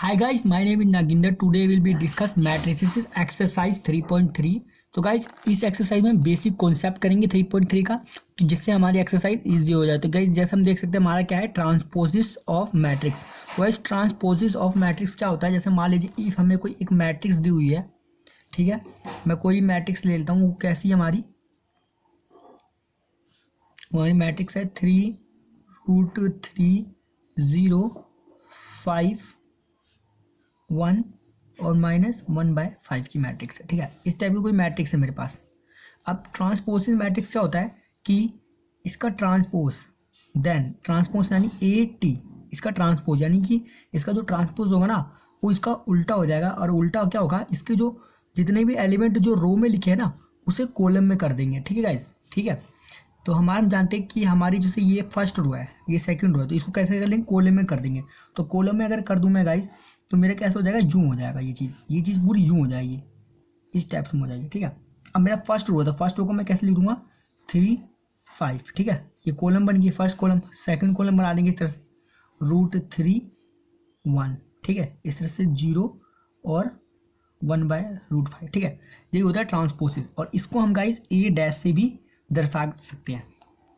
Hi guys, my name is Naginder. Today we'll be discuss matrices exercise 3.3. तो guys इस exercise में basic concept करेंगे 3.3 का, जिससे हमारी एक्सरसाइज इजी हो जाए। तो गाइज जैसे हम देख सकते हैं हमारा क्या है, transposes of matrix. Guys transposes of matrix क्या होता है, जैसे मान लीजिए इफ हमें कोई एक मैट्रिक्स दी हुई है, ठीक है, मैं कोई मैट्रिक्स ले लेता हूँ। वो कैसी है हमारी मैट्रिक्स है 3√3, 0, 5, 1 और -1/5 की मैट्रिक्स है। ठीक है, इस टाइप की कोई मैट्रिक्स है मेरे पास। अब ट्रांसपोजिशन मैट्रिक्स क्या होता है कि इसका ट्रांसपोज, देन ट्रांसपोज यानी AT, इसका ट्रांसपोज यानी कि इसका जो ट्रांसपोज होगा ना वो इसका उल्टा हो जाएगा। और उल्टा क्या होगा, इसके जो जितने भी एलिमेंट जो रो में लिखे हैं ना उसे कॉलम में कर देंगे। ठीक है गाइस, ठीक है। तो हम जानते हैं कि हमारी जैसे ये फर्स्ट रो है, ये सेकंड रो है, तो इसको कैसे कर लेंगे, कॉलम में कर देंगे। तो कॉलम में अगर कर दूं मैं गाइस, तो मेरा कैसे हो जाएगा, यूं हो जाएगा। ये चीज़ पूरी यूं हो जाएगी, इस टाइप से हो जाएगी। ठीक है, अब मेरा फर्स्ट रो है, तो फर्स्ट रो को मैं कैसे लिख दूंगा, 3, 5। ठीक है, ये कॉलम बन गई, फर्स्ट कॉलम। सेकंड कॉलम बना देंगे इस तरह से, √3, 1। ठीक है, इस तरह से 0 और 1/√5। ठीक है, ये होता है ट्रांसपोसिस, और इसको हम गाइस A' से भी दर्शा सकते हैं।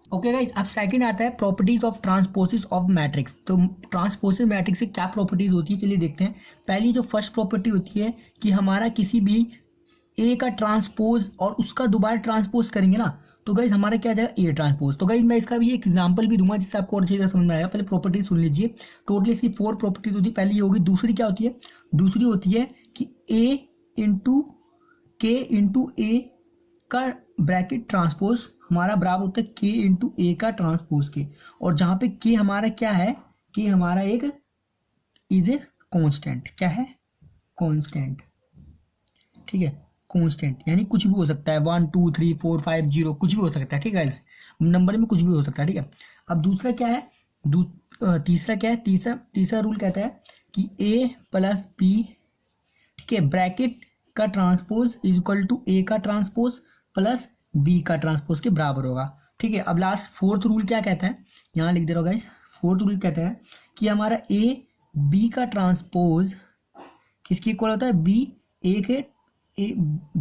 ओके गाइस, अब सेकंड आता है प्रॉपर्टीज ऑफ ट्रांसपोसिस ऑफ मैट्रिक्स। तो ट्रांसपोसिस मैट्रिक्स से क्या प्रॉपर्टीज होती है, चलिए देखते हैं। पहली जो फर्स्ट प्रॉपर्टी होती है कि हमारा किसी भी ए का ट्रांसपोज और उसका दोबारा ट्रांसपोज करेंगे ना, तो गाइज हमारा क्या आ जाएगा, ए ट्रांसपोज। तो गाइज मैं इसका भी एक एग्जांपल भी दूंगा जिससे आपको और अच्छी तरह समझ में आएगा। पहले प्रॉपर्टी सुन लीजिए। टोटली इसकी 4 प्रॉपर्टीज होती है। पहली ये होगी, दूसरी क्या होती है, दूसरी होती है कि A इंटू के इंटू ए का ब्रैकेट ट्रांसपोज हमारा बराबर होता है K इंटू ए का ट्रांसपोज के। और जहाँ पे K हमारा क्या है, K हमारा एक इज ए कॉन्स्टेंट। क्या है, कॉन्स्टेंट। ठीक है, कॉन्स्टेंट यानी कुछ भी हो सकता है, 1, 2, 3, 4, 5, 0 कुछ भी हो सकता है। ठीक है, नंबर में कुछ भी हो सकता है। ठीक है, अब दूसरा क्या है, तीसरा क्या है, तीसरा रूल कहता है कि A प्लस B, ठीक है, ब्रैकेट का transpose is equal to A का ट्रांसपोज प्लस B का ट्रांसपोज के बराबर होगा। ठीक है, अब लास्ट फोर्थ रूल क्या कहता है, यहाँ लिख दे रहा हूँ गाइस। फोर्थ रूल कहता है कि हमारा A B का ट्रांसपोज किसकी इक्वल होता है,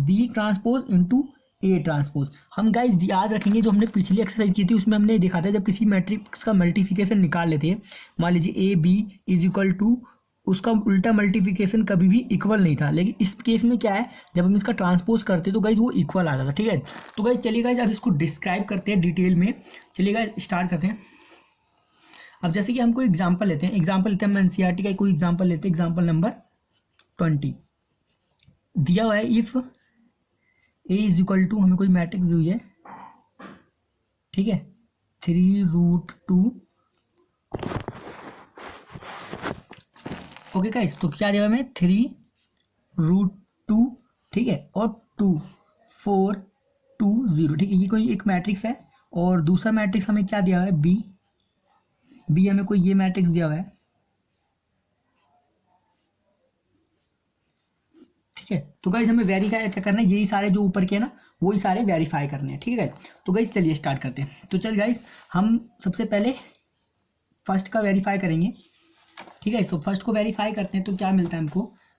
B transpose into A transpose. हम गाइस याद रखेंगे, जो हमने पिछली एक्सरसाइज की थी उसमें हमने देखा था, जब किसी मैट्रिक्स का मल्टीप्लिकेशन निकाल लेते हैं, मान लीजिए AB इज इक्वल टू, उसका उल्टा मल्टीप्लिकेशन कभी भी इक्वल नहीं था। लेकिन इस केस में क्या है, जब हम इसका ट्रांसपोज करते हैं तो गाइज वो इक्वल आ जाता। ठीक है, तो गाइज चलिए गाइज अब इसको डिस्क्राइब करते हैं डिटेल में। चलिए गाइज स्टार्ट करते हैं। अब जैसे कि हम कोई एग्जाम्पल लेते हैं, हम NCERT का कोई एग्जाम्पल लेते हैं। एग्जाम्पल नंबर 20 दिया हुआ है, if A is equal to, हमें कोई मैट्रिक्स दी हुई है, ठीक है, 3√2। ओके गाइस, तो क्या दिया हुआ हमें, 3√2, ठीक है, और 2, 4, 2, 0। ठीक है, ये कोई एक मैट्रिक्स है। और दूसरा मैट्रिक्स हमें क्या दिया हुआ है, बी हमें कोई ये मैट्रिक्स दिया हुआ है। ठीक है, तो गाइस हमें वेरीफाई क्या करना है, यही सारे जो ऊपर के हैं ना वही सारे वेरीफाई करने हैं। ठीक है, तो गाइस चलिए स्टार्ट करते हैं। तो चल गाइस, हम सबसे पहले फर्स्ट का वेरीफाई करेंगे। ठीक है, तो फर्स्ट को वेरीफाई करते हैं तो क्या मिलता है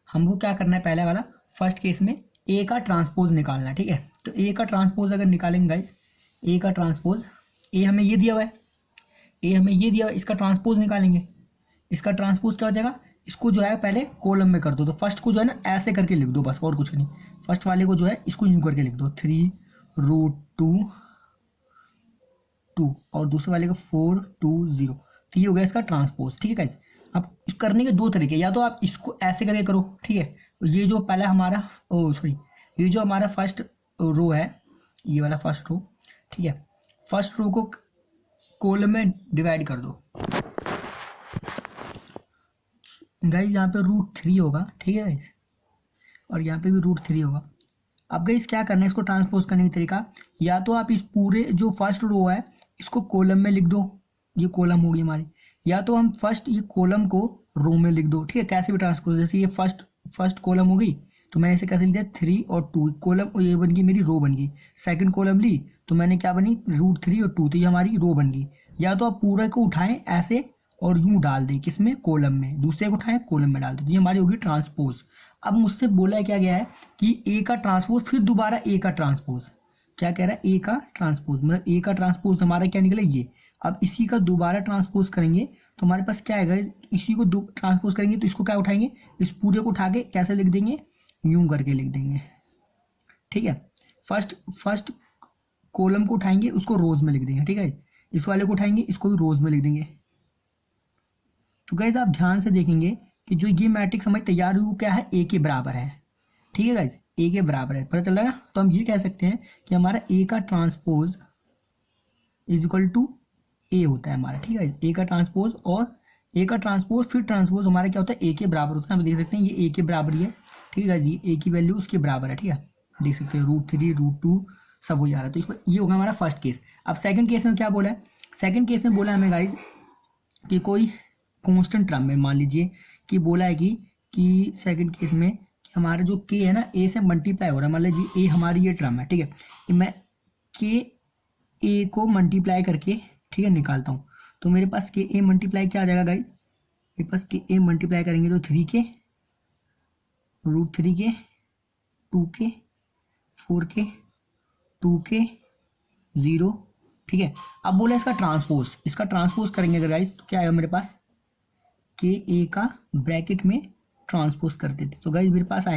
हमको क्या करना है, पहले वाला फर्स्ट केस में ए का ट्रांसपोज निकालना है। ठीक है, तो ए का ट्रांसपोज अगर निकालेंगे गाइस, ए का ट्रांसपोज, ए हमें ये दिया हुआ है, इसका ट्रांसपोज निकालेंगे। इसका ट्रांसपोज क्या हो जाएगा, इसको जो है पहले कॉलम में कर दो। तो फर्स्ट को जो है ना ऐसे करके लिख दो बस, और कुछ नहीं। फर्स्ट वाले को जो है इसको यूं करके लिख दो, 3√2, और दूसरे वाले को 4, 2, 0। तो ये हो गया इसका ट्रांसपोज। ठीक है गाइस, अब करने के दो तरीके, या तो आप इसको ऐसे करके करो। ठीक है, ये जो पहला हमारा ये जो हमारा फर्स्ट रो है, ये वाला फर्स्ट रो, ठीक है, फर्स्ट रो को कॉलम में डिवाइड कर दो गाइस। यहाँ पे √3 होगा, ठीक है गाइस, और यहाँ पे भी √3 होगा। अब गाइस क्या करना है, इसको ट्रांसपोज करने का तरीका, या तो आप इस पूरे जो फर्स्ट रो है इसको कॉलम में लिख दो, ये कॉलम होगी हमारी, या तो हम फर्स्ट ये कॉलम को रो में लिख दो। ठीक है, कैसे भी ट्रांसपोज, जैसे ये फर्स्ट कॉलम होगी तो मैंने इसे कैसे लिख दिया, 3 और 2 कॉलम, ये बन गई मेरी रो बन गई। सेकंड कॉलम ली तो मैंने क्या बनी, √3 और 2, तो ये हमारी रो बन गई। या तो आप पूरे को उठाएं ऐसे और यूं डाल दें किसमें, कॉलम में, दूसरे को उठाएं कॉलम में डाल दें, तो ये हमारी होगी ट्रांसपोज। अब मुझसे बोला क्या गया है कि ए का ट्रांसपोज फिर दोबारा ए का ट्रांसपोज, क्या कह रहा है, ए का ट्रांसपोज, मतलब ए का ट्रांसपोज हमारा क्या निकला ये। अब इसी का दोबारा ट्रांसपोज करेंगे तो हमारे पास क्या आएगा, इसी को दो ट्रांसपोज करेंगे तो इसको क्या उठाएंगे, इस पूरे को उठा के कैसे लिख देंगे, यूं करके लिख देंगे, ठीक है। फर्स्ट कॉलम को उठाएंगे उसको रोज में लिख देंगे, ठीक है। इस वाले को उठाएंगे इसको भी रोज में लिख देंगे। तो गाइज आप ध्यान से देखेंगे कि जो ये मैट्रिक्स हमारी तैयार हुई वो क्या है, ए के बराबर है, ठीक है गाइज, ए के बराबर है, पता चल रहा है ना। तो हम ये कह सकते हैं कि हमारा ए का ट्रांसपोज इज इक्वल टू ए होता है हमारा, ठीक है। ए का ट्रांसपोज और ए का ट्रांसपोज फिर ट्रांसपोज हमारा क्या होता है, ए के बराबर होता है। हम देख सकते हैं ये ए के बराबर ही है, ठीक है जी, ए की वैल्यू उसके बराबर है, ठीक है। देख सकते हैं √3 √2 सब हो जा रहा है। तो इसमें ये होगा हमारा फर्स्ट केस। अब सेकंड केस में क्या बोला है, सेकंड केस में बोला है हमें गाइज कि कोई कांस्टेंट टर्म में, मान लीजिए कि बोला है कि सेकंड केस में कि हमारा जो के है ना ए से मल्टीप्लाई हो रहा है, मान लीजिए ए हमारी ये टर्म है, ठीक है। मैं के ए को मल्टीप्लाई करके, ठीक है, निकालता हूँ, तो मेरे पास के ए मल्टीप्लाई क्या आ जाएगा गाइज, मेरे पास के ए मल्टीप्लाई करेंगे तो 3 के √3 के 2 के 4 के 2 के 0, ठीक है। अब बोला इसका ट्रांसपोज करेंगे अगर गाइज तो क्या आएगा मेरे पास, के ए का ब्रैकेट में ट्रांसपोज कर देते, तो गाइज मेरे पास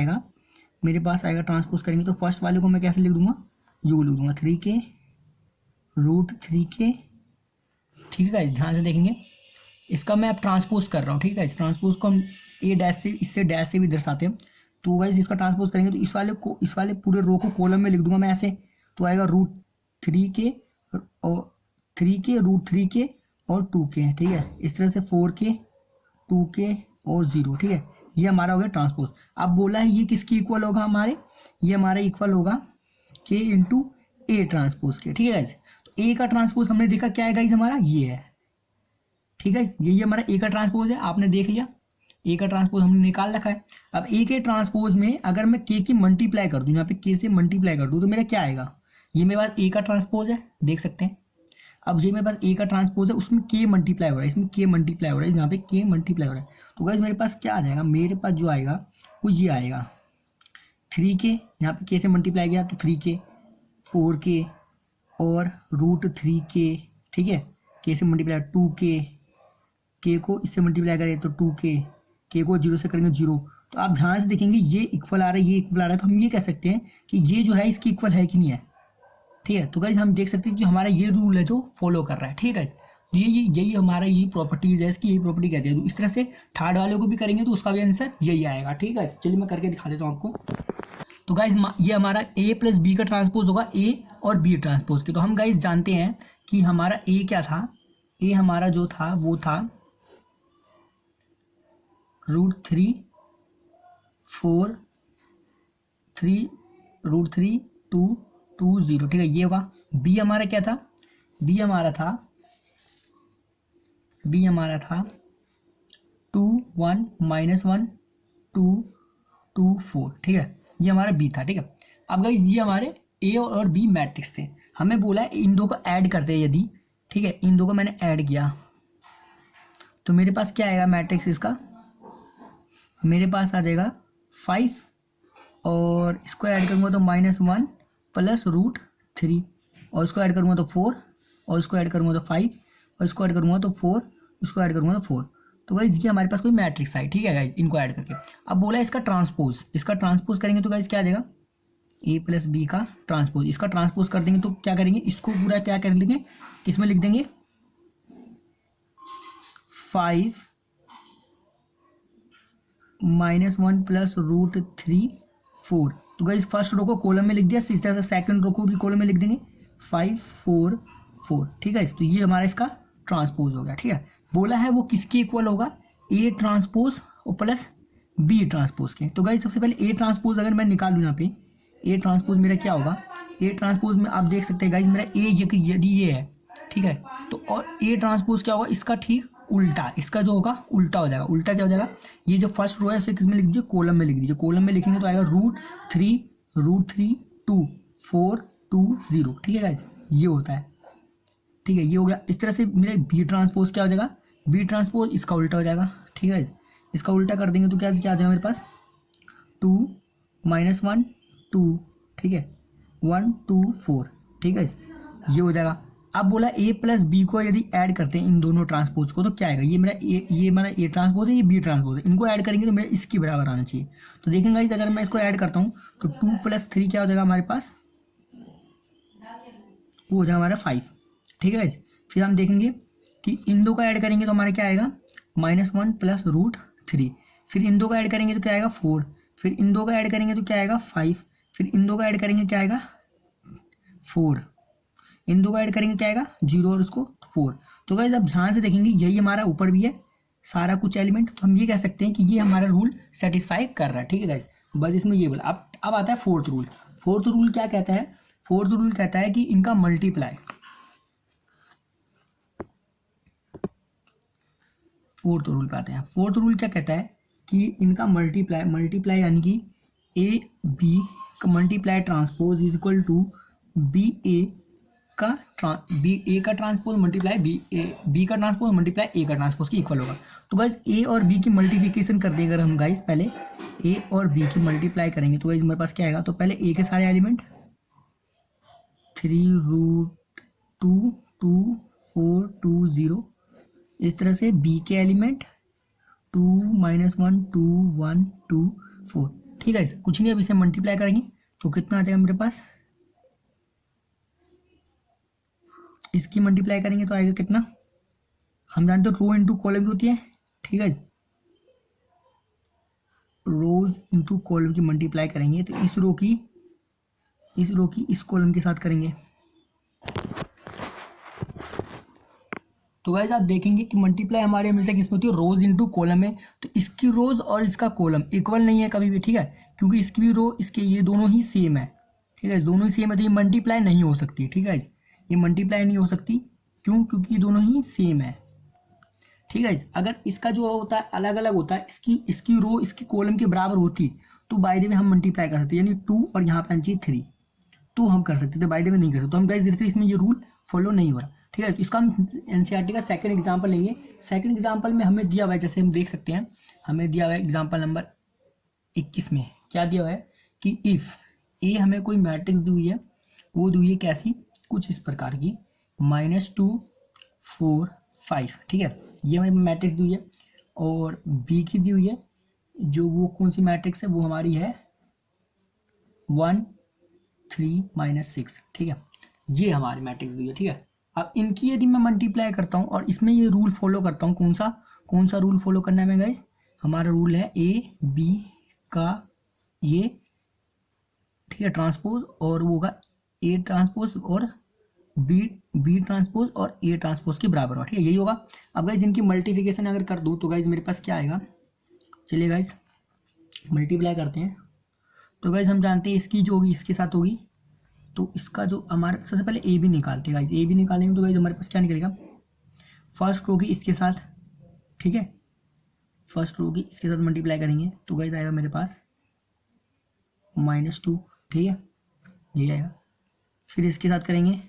आएगा ट्रांसपोज करेंगे तो फर्स्ट वाले को मैं कैसे लिख दूंगा, यू लिख दूंगा 3 के √3 के, ठीक है गाइज। ध्यान से देखेंगे इसका मैं अब ट्रांसपोज कर रहा हूँ, ठीक है। इस ट्रांसपोज को हम ए डैश से, इससे डैश से भी दर्शाते हैं। तो गाइज इसका ट्रांसपोज करेंगे तो इस वाले पूरे रो को कॉलम में लिख दूंगा मैं ऐसे, तो आएगा √3 के और 3 के √3 के और 2 के, ठीक है। इस तरह से 4 के 2 के और 0, ठीक है। ये हमारा हो गया ट्रांसपोज। अब बोला है ये किसकी इक्वल होगा, हमारे ये हमारा इक्वल होगा के इंटू ए ट्रांसपोज के, ठीक है गाइज। तो ए का ट्रांसपोज हमने देखा क्या है गाइज, हमारा ये है, ठीक है। ये हमारा ए का ट्रांसपोज है, आपने देख लिया, ए का ट्रांसपोज हमने निकाल रखा है। अब ए के ट्रांसपोज में अगर मैं के की मल्टीप्लाई कर दूं, यहाँ पे के से मल्टीप्लाई कर दूं तो मेरा क्या आएगा, ये मेरे पास ए का ट्रांसपोज है, देख सकते हैं। अब ये मेरे पास ए का ट्रांसपोज है, उसमें के मल्टीप्लाई हो रहा है, इसमें के मल्टीप्लाई हो रहा है, यहाँ पे के मल्टीप्लाई हो रहा है। तो गाइस मेरे पास क्या आ जाएगा, मेरे पास जो आएगा वो ये आएगा 3 के, यहाँ पे के से मल्टीप्लाई किया तो 3 के 4 के और √3 के, ठीक है। के से मल्टीप्लाई 2 के को इससे मल्टीप्लाई करें तो 2 के को 0 से करेंगे 0। तो आप ध्यान से देखेंगे ये इक्वल आ रहा है, ये इक्वल आ रहा है, तो हम ये कह सकते हैं कि ये जो है इसकी इक्वल है कि नहीं है, ठीक है। तो गाइस हम देख सकते हैं कि हमारा ये रूल है जो फॉलो कर रहा है, ठीक है। यही हमारा ये प्रॉपर्टीज है, इसकी यही प्रॉपर्टी कहते हैं। तो इस तरह से थर्ड वाले को भी करेंगे तो उसका भी आंसर यही आएगा, ठीक है। चलिए मैं करके दिखा देता हूँ आपको। तो गाइस ये हमारा a प्लस बी का ट्रांसपोज होगा a और b ट्रांसपोज के। तो हम गाइस जानते हैं कि हमारा a क्या था, a हमारा जो था वो था √3 4 3 √3 2 2 0, ठीक है, ये होगा। b हमारा क्या था, b हमारा था 2 1 -1 2 2 4, ठीक है, ये हमारा b था, ठीक है। अब गाइस ये हमारे a और b मैट्रिक्स थे, हमें बोला है इन दो को ऐड करते हैं यदि, ठीक है। इन दो को मैंने ऐड किया तो मेरे पास क्या आएगा मैट्रिक्स इसका, मेरे पास आ जाएगा 5 और इसको ऐड करूँगा तो -1 प्लस √3 और इसको ऐड करूँगा तो 4 और इसको ऐड करूँगा तो 5 और इसको ऐड करूँगा तो 4, इसको ऐड करूँगा तो 4। तो गाइस ये हमारे पास कोई मैट्रिक्स आई, ठीक है गाइस, इनको ऐड करके। अब बोला इसका ट्रांसपोज करेंगे तो गाइस क्या आ जाएगा, a प्लस बी का ट्रांसपोज, इसका ट्रांसपोज कर देंगे तो क्या करेंगे, इसको पूरा क्या कर देंगे, किसमें लिख देंगे 5 -1 प्लस √3 4। तो गाइस फर्स्ट रो को कॉलम में लिख दिया, इस तरह से सेकंड रो को भी कॉलम में लिख देंगे 5 4 4, ठीक है। तो ये हमारा इसका ट्रांसपोज हो गया, ठीक है। बोला है वो किसके इक्वल होगा, ए ट्रांसपोज और प्लस बी ट्रांसपोज के। तो गाइस सबसे पहले ए ट्रांसपोज अगर मैं निकालूँ यहाँ पे, ए ट्रांसपोज मेरा क्या होगा, ए ट्रांसपोज में आप देख सकते हैं गाइस मेरा ए यदि ये है, ठीक है, तो और ए ट्रांसपोज क्या होगा, इसका ठीक उल्टा, इसका जो होगा उल्टा हो जाएगा। उल्टा क्या हो जाएगा, ये जो फर्स्ट रो है उसे किसमें लिख दीजिए, कॉलम में लिख दीजिए। कॉलम में लिखेंगे तो आएगा √3 2 4 2 0, ठीक है गाइस, ये होता है, ठीक है, ये हो गया। इस तरह से मेरा बी ट्रांसपोज क्या हो जाएगा, बी ट्रांसपोज इसका उल्टा हो जाएगा, ठीक है। इसका उल्टा कर देंगे तो क्या क्या आ जाएगा मेरे पास, 2 -1 2, ठीक है, 1 2 4, ठीक है, ये हो जाएगा। अब बोला ए प्लस बी को यदि ऐड करते हैं इन दोनों ट्रांसपोज को तो क्या आएगा, ये मेरा ए ट्रांसपोज है, ये बी ट्रांसपोज है, इनको ऐड करेंगे तो मेरा इसके बराबर आना चाहिए। तो देखेंगे गाइस अगर मैं इसको ऐड करता हूँ तो 2 + 3 क्या हो जाएगा हमारे पास, वो हो जाएगा हमारा 5, ठीक है। फिर हम देखेंगे कि इन दो का ऐड करेंगे तो हमारा क्या आएगा, -1 + √3, फिर इन दो का ऐड करेंगे तो क्या आएगा 4, फिर इन दो का ऐड करेंगे तो क्या आएगा 5, फिर इन दो का ऐड करेंगे क्या आएगा 4, इन दो का ऐड करेंगे क्या आएगा 0 और उसको 4। तो गाइस अब ध्यान से देखेंगे यही हमारा ऊपर भी है सारा कुछ एलिमेंट, तो हम ये कह सकते हैं कि ये हमारा रूल सेटिस्फाई कर रहा है, ठीक है गाइस। बस इसमें ये बोला। अब आता है फोर्थ रूल। फोर्थ रूल क्या कहता है, फोर्थ रूल कहता है कि इनका मल्टीप्लाई, फोर्थ रूल पे आते हैं। फोर्थ रूल क्या कहता है कि इनका मल्टीप्लाई यानी कि ए बी का multiply transpose is equal to B A का ट्रांसपोज मल्टीप्लाई बी का ट्रांसपोज मल्टीप्लाई ए का ट्रांसपोज की इक्वल होगा। तो गाइज ए और बी की मल्टीप्लिकेशन कर देंगे अगर हम गाइज, पहले ए और बी की मल्टीप्लाई करेंगे तो गाइज हमारे पास क्या आएगा, तो पहले ए के सारे एलिमेंट 3√2 2 4 2 0, इस तरह से बी के एलिमेंट 2 -1 2 1 2 4, ठीक है। कुछ नहीं, अब इसे मल्टीप्लाई करेंगे तो कितना आ जाएगा मेरे पास, इसकी मल्टीप्लाई करेंगे तो आएगा कितना, हम जानते हो रो इंटू कॉलम की होती है, ठीक है। रोज इंटू कॉलम की मल्टीप्लाई करेंगे तो इस रो की इस कॉलम के साथ करेंगे। तो गाइस आप देखेंगे कि मल्टीप्लाई हमारे हमेशा किसमें होती है, रोज इंटू कॉलम में। तो इसकी रोज और इसका कॉलम इक्वल नहीं है कभी भी, ठीक है, क्योंकि इसकी भी रो इसके ये दोनों ही सेम है, ठीक है, दोनों ही सेम है, तो ये मल्टीप्लाई नहीं हो सकती, ठीक है। ये मल्टीप्लाई नहीं हो सकती, क्यों, क्योंकि ये दोनों ही सेम है, ठीक है। अगर इसका जो होता है अलग अलग होता है, इसकी रो इसकी कॉलम के बराबर होती तो बाय द वे हम मल्टीप्लाई कर सकते, यानी 2 और यहाँ पे 3 तो हम कर सकते थे, बाय द वे नहीं कर सकते। तो हम गाइस देखते इसमें ये रूल फॉलो नहीं हो रहा, ठीक है। तो इसका हम एनसीईआरटी का सेकंड एग्जांपल लेंगे। सेकंड एग्जांपल में हमें दिया हुआ है, जैसे हम देख सकते हैं, हमें दिया हुआ है एग्जांपल नंबर 21 में क्या दिया हुआ है कि इफ ए हमें कोई मैट्रिक्स दी हुई है, वो दी हुई है कैसी, कुछ इस प्रकार की -2 4 5, ठीक है, ये हमें मैट्रिक्स दी हुई है। और बी की दी हुई है, जो वो कौन सी मैट्रिक्स है, वो हमारी है 1 3 -6, ठीक है, ये हमारी मैट्रिक्स दी हुई है, ठीक है। अब इनकी यदि मैं मल्टीप्लाई करता हूँ और इसमें ये रूल फॉलो करता हूँ, कौन सा रूल फॉलो करना है मैं गाइस, हमारा रूल है ए बी का ये, ठीक है, ट्रांसपोज, और वो होगा ए ट्रांसपोज और बी ट्रांसपोज और ए ट्रांसपोज के बराबर होगा, ठीक है, यही होगा। अब गाइस इनकी मल्टीप्लिकेशन अगर कर दूँ तो गाइस मेरे पास क्या आएगा, चलिए गाइस मल्टीप्लाई करते हैं। तो गाइस हम जानते हैं इसकी जो होगी इसके साथ होगी, तो इसका जो हमारे सबसे पहले ए बी निकालते हैं गाइस, ए बी निकालेंगे तो गाइस हमारे पास क्या निकलेगा, फर्स्ट रो की इसके साथ, ठीक है, फर्स्ट रो की इसके साथ मल्टीप्लाई करेंगे तो गाइस आएगा मेरे पास -2, ठीक है, ये आएगा। फिर इसके साथ करेंगे